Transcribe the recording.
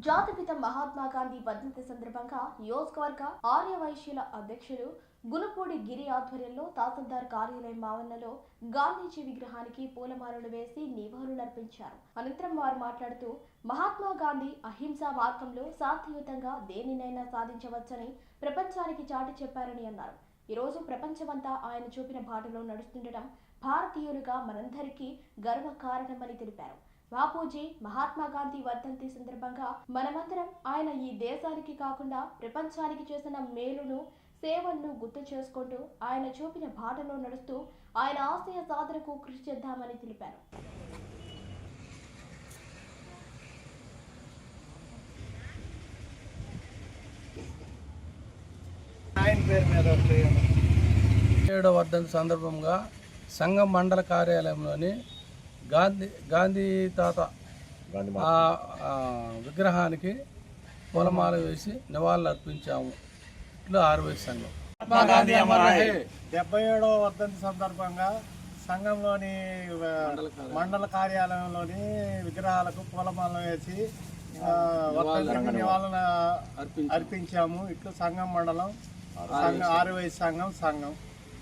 జాతిపిత మహాత్మా గాంధీ వర్ధంతి సందర్భంగా నియోజకవర్గ ఆర్యవైశ్యుల అధ్యక్షులు గునుపూడి గిరి ఆధ్వర్యంలో తహసీల్దార్ కార్యాలయం ఆవరణలో గాంధీజీ విగ్రహానికి పూలమాలలు వేసి నివాళులర్పించారు. అనంతరం వారు మాట్లాడుతూ మహాత్మా గాంధీ అహింసా మార్గంలో శాంతియుతంగా దేనినైనా సాధించవచ్చని ప్రపంచానికి చాటి చెప్పారని అన్నారు. ఈ రోజు ప్రపంచమంతా ఆయన చూపిన బాటలో నడుస్తుండటం భారతీయులుగా మనందరికీ గర్వకారణమని తెలిపారు. బాపూజీ మహాత్మా గాంధీ వర్ధంతి సందర్భంగా మనమందరం ఆయన ఈ దేశానికి కాకుండా ప్రపంచానికి చేసిన మేలును సేవలను గుర్తు చేసుకుంటూ ఆయన చూపిన బాటలో నడుస్తూ ఆయన ఆశయ సాధనకు కృషి చేద్దామని తెలిపారు. ఏడవ వర్ధంతి సందర్భంగా సంఘం మండల కార్యాలయంలోని గాంధీ తాత విగ్రహానికి పూలమాల వేసి నివాళులు అర్పించాము. ఇట్లా ఆర్వైస్ సంఘం 77వ వర్ధంతి సందర్భంగా సంఘంలోని మండల కార్యాలయంలోని విగ్రహాలకు పూలమాల వేసి వర్ధంతి నివాళులు అర్పించాము. ఇట్లు సంఘం మండలం ఆర్వైస్ సంఘం